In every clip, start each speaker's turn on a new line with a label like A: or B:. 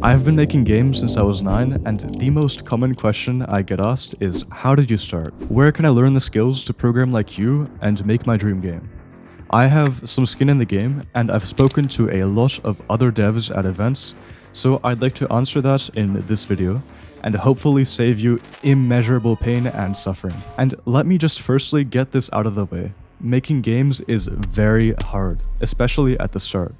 A: I've been making games since I was 9, and the most common question I get asked is, how did you start? Where can I learn the skills to program like you and make my dream game? I have some skin in the game, and I've spoken to a lot of other devs at events, so I'd like to answer that in this video, and hopefully save you immeasurable pain and suffering. And let me just firstly get this out of the way. Making games is very hard, especially at the start.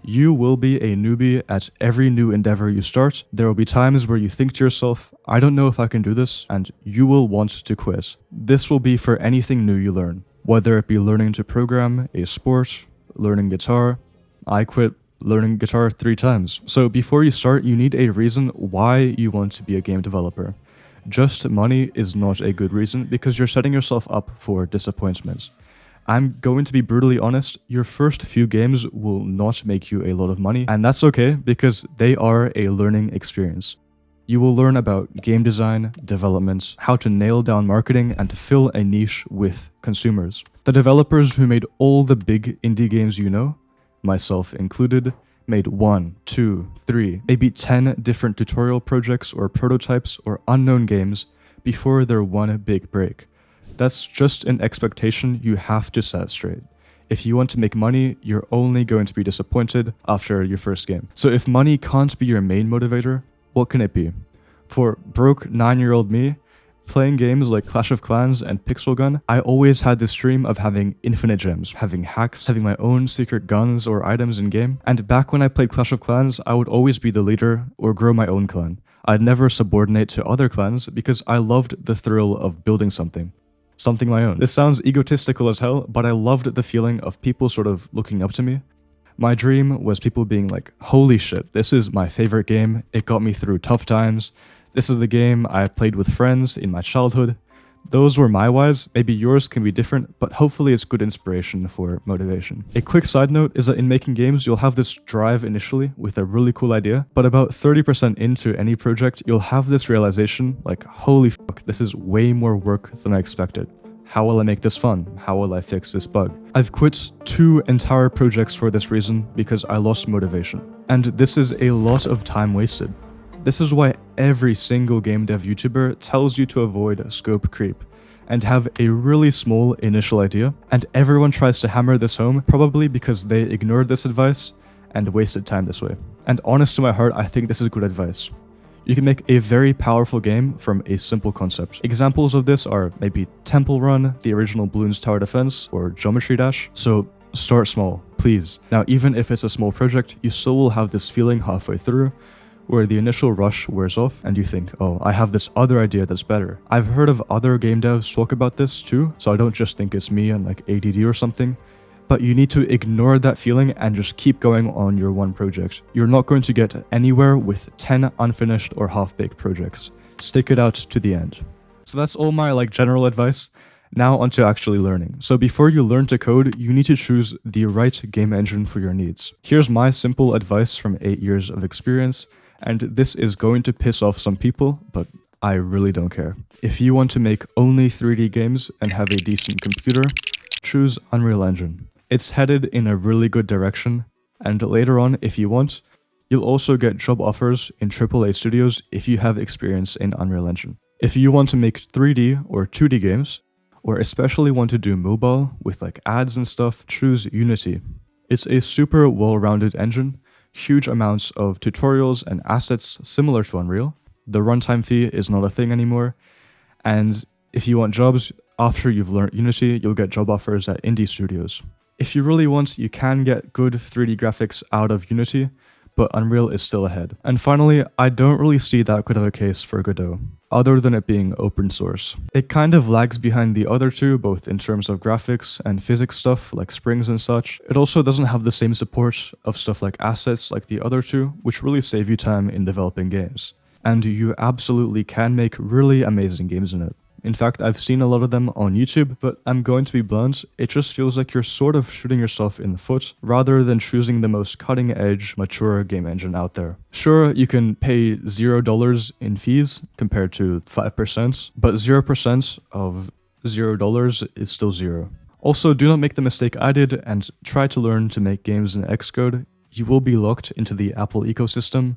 A: You will be a newbie at every new endeavor you start. There will be times where you think to yourself, I don't know if I can do this, and you will want to quit. This will be for anything new you learn, whether it be learning to program, a sport, learning guitar. I quit learning guitar 3 times. So before you start, you need a reason why you want to be a game developer. Just money is not a good reason because you're setting yourself up for disappointment. I'm going to be brutally honest, your first few games will not make you a lot of money, and that's okay because they are a learning experience. You will learn about game design, development, how to nail down marketing, and to fill a niche with consumers. The developers who made all the big indie games you know, myself included, made 1, 2, 3, maybe 10 different tutorial projects or prototypes or unknown games before their one big break. That's just an expectation you have to set straight. If you want to make money, you're only going to be disappointed after your first game. So if money can't be your main motivator, what can it be? For broke 9-year-old me, playing games like Clash of Clans and Pixel Gun, I always had this dream of having infinite gems, having hacks, having my own secret guns or items in-game. And back when I played Clash of Clans, I would always be the leader or grow my own clan. I'd never subordinate to other clans because I loved the thrill of building something my own. This sounds egotistical as hell, but I loved the feeling of people sort of looking up to me. My dream was people being like, holy shit, this is my favorite game, it got me through tough times, this is the game I played with friends in my childhood. Those were my whys, maybe yours can be different, but hopefully it's good inspiration for motivation. A quick side note is that in making games, you'll have this drive initially with a really cool idea, but about 30% into any project, you'll have this realization like, holy fuck, this is way more work than I expected. How will I make this fun? How will I fix this bug? I've quit 2 entire projects for this reason because I lost motivation. And this is a lot of time wasted. This is why every single game dev YouTuber tells you to avoid scope creep and have a really small initial idea, and everyone tries to hammer this home probably because they ignored this advice and wasted time this way. And honest to my heart, I think this is good advice. You can make a very powerful game from a simple concept. Examples of this are maybe Temple Run, the original Bloons Tower Defense, or Geometry Dash. So start small, please. Now, even if it's a small project, you still will have this feeling halfway through where the initial rush wears off and you think, oh, I have this other idea that's better. I've heard of other game devs talk about this too, so I don't just think it's me and like ADD or something, but you need to ignore that feeling and just keep going on your one project. You're not going to get anywhere with 10 unfinished or half-baked projects. Stick it out to the end. So that's all my general advice. Now onto actually learning. So before you learn to code, you need to choose the right game engine for your needs. Here's my simple advice from 8 years of experience. And this is going to piss off some people, but I really don't care. If you want to make only 3D games and have a decent computer, choose Unreal Engine. It's headed in a really good direction, and later on, if you want, you'll also get job offers in AAA studios if you have experience in Unreal Engine. If you want to make 3D or 2D games, or especially want to do mobile with ads and stuff, choose Unity. It's a super well-rounded engine, huge amounts of tutorials and assets similar to Unreal. The runtime fee is not a thing anymore. And if you want jobs, after you've learned Unity, you'll get job offers at indie studios. If you really want, you can get good 3D graphics out of Unity, but Unreal is still ahead. And finally, I don't really see that good of a case for Godot, other than it being open source. It kind of lags behind the other two, both in terms of graphics and physics stuff like springs and such. It also doesn't have the same support of stuff like assets like the other two, which really save you time in developing games. And you absolutely can make really amazing games in it. In fact, I've seen a lot of them on YouTube, but I'm going to be blunt, it just feels like you're sort of shooting yourself in the foot rather than choosing the most cutting-edge, mature game engine out there. Sure, you can pay $0 in fees compared to 5%, but 0% of $0 is still zero. Also, do not make the mistake I did and try to learn to make games in Xcode. You will be locked into the Apple ecosystem,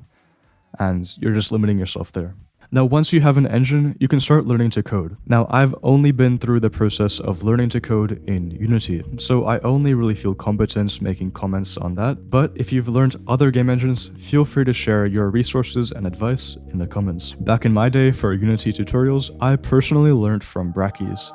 A: and you're just limiting yourself there. Now, once you have an engine, you can start learning to code. Now, I've only been through the process of learning to code in Unity, so I only really feel competent making comments on that. But if you've learned other game engines, feel free to share your resources and advice in the comments. Back in my day for Unity tutorials, I personally learned from Brackeys,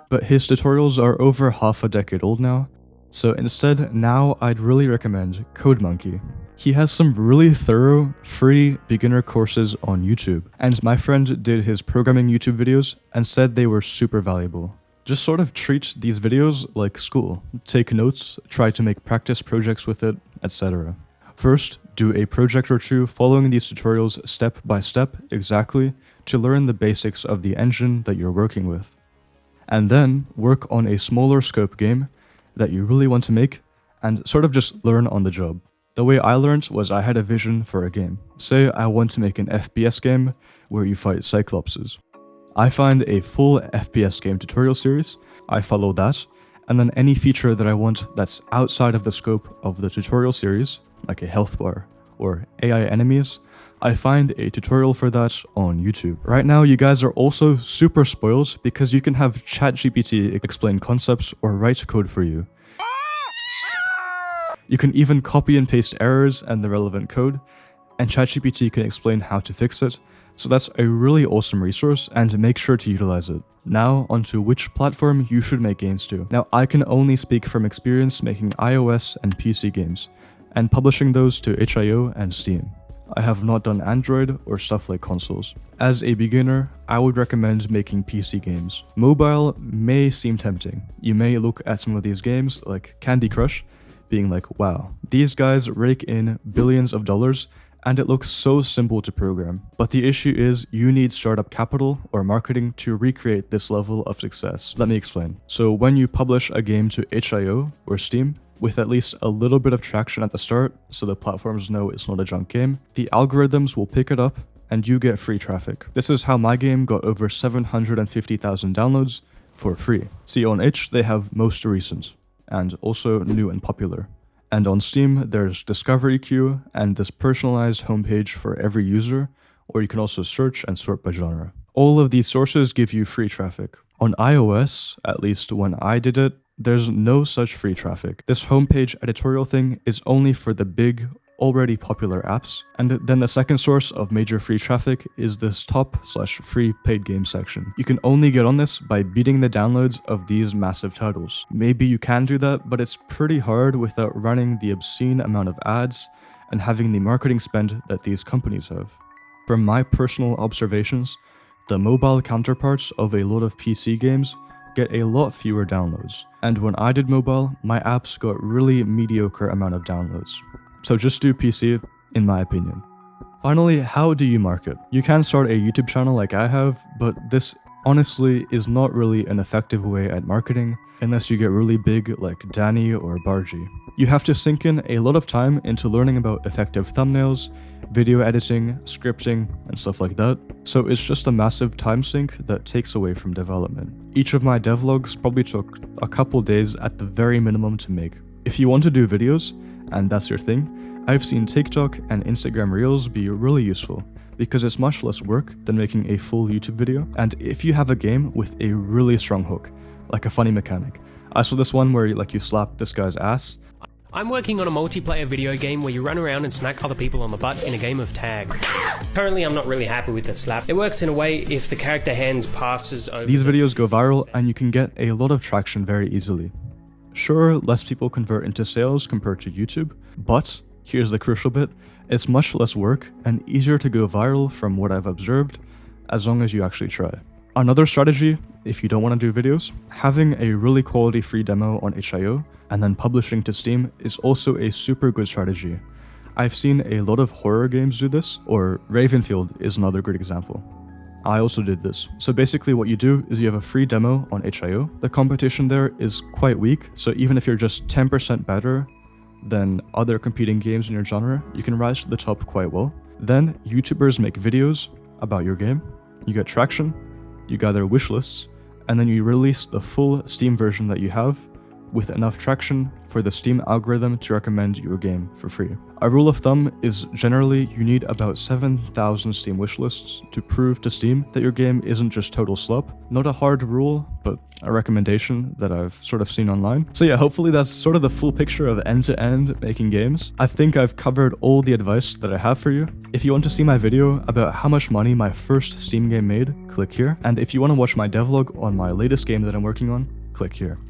A: but his tutorials are over half a decade old now. So instead, now I'd really recommend CodeMonkey. He has some really thorough, free beginner courses on YouTube, and my friend did his programming YouTube videos and said they were super valuable. Just sort of treat these videos like school. Take notes, try to make practice projects with it, etc. First, do a project or two following these tutorials step by step exactly to learn the basics of the engine that you're working with. And then work on a smaller scope game that you really want to make and sort of just learn on the job. The way I learned was I had a vision for a game. Say I want to make an FPS game where you fight Cyclopses. I find a full FPS game tutorial series, I follow that, and then any feature that I want that's outside of the scope of the tutorial series, like a health bar or AI enemies, I find a tutorial for that on YouTube. Right now, you guys are also super spoiled because you can have ChatGPT explain concepts or write code for you. You can even copy and paste errors and the relevant code, and ChatGPT can explain how to fix it, so that's a really awesome resource and make sure to utilize it. Now onto which platform you should make games to. Now I can only speak from experience making iOS and PC games, and publishing those to itch.io and Steam. I have not done Android or stuff like consoles. As a beginner, I would recommend making PC games. Mobile may seem tempting. You may look at some of these games like Candy Crush, being like, wow, these guys rake in billions of dollars and it looks so simple to program. But the issue is you need startup capital or marketing to recreate this level of success. Let me explain. So when you publish a game to itch.io or Steam, with at least a little bit of traction at the start, so the platforms know it's not a junk game, the algorithms will pick it up and you get free traffic. This is how my game got over 750,000 downloads for free. See, on itch, they have most recent, and also new and popular. And on Steam, there's discovery queue and this personalized homepage for every user, or you can also search and sort by genre. All of these sources give you free traffic. On iOS, at least when I did it, there's no such free traffic. This homepage editorial thing is only for the big, already popular apps, and then the second source of major free traffic is this top/free paid game section. You can only get on this by beating the downloads of these massive titles. Maybe you can do that, but it's pretty hard without running the obscene amount of ads and having the marketing spend that these companies have. From my personal observations, the mobile counterparts of a lot of PC games get a lot fewer downloads, and when I did mobile, my apps got really mediocre amount of downloads. So just do PC, in my opinion. Finally, how do you market? You can start a YouTube channel like I have, but this honestly is not really an effective way at marketing unless you get really big like Danny or Bargy. You have to sink in a lot of time into learning about effective thumbnails, video editing, scripting, and stuff like that. So it's just a massive time sink that takes away from development. Each of my devlogs probably took a couple days at the very minimum to make. If you want to do videos, and that's your thing, I've seen TikTok and Instagram Reels be really useful because it's much less work than making a full YouTube video. And if you have a game with a really strong hook, like a funny mechanic. I saw this one where you slap this guy's ass.
B: I'm working on a multiplayer video game where you run around and smack other people on the butt in a game of tag. Currently, I'm not really happy with the slap. It works in a way if the character hands passes over.
A: These videos go viral and you can get a lot of traction very easily. Sure, less people convert into sales compared to YouTube, but here's the crucial bit, it's much less work and easier to go viral from what I've observed, as long as you actually try. Another strategy, if you don't want to do videos, having a really quality free demo on itch.io and then publishing to Steam is also a super good strategy. I've seen a lot of horror games do this, or Ravenfield is another great example. I also did this. So basically what you do is you have a free demo on itch.io. The competition there is quite weak, so even if you're just 10% better than other competing games in your genre, you can rise to the top quite well. Then YouTubers make videos about your game, you get traction, you gather wish lists, and then you release the full Steam version that you have with enough traction for the Steam algorithm to recommend your game for free. A rule of thumb is generally you need about 7,000 Steam wishlists to prove to Steam that your game isn't just total slop. Not a hard rule, but a recommendation that I've sort of seen online. So yeah, hopefully that's sort of the full picture of end-to-end making games. I think I've covered all the advice that I have for you. If you want to see my video about how much money my first Steam game made, click here. And if you want to watch my devlog on my latest game that I'm working on, click here.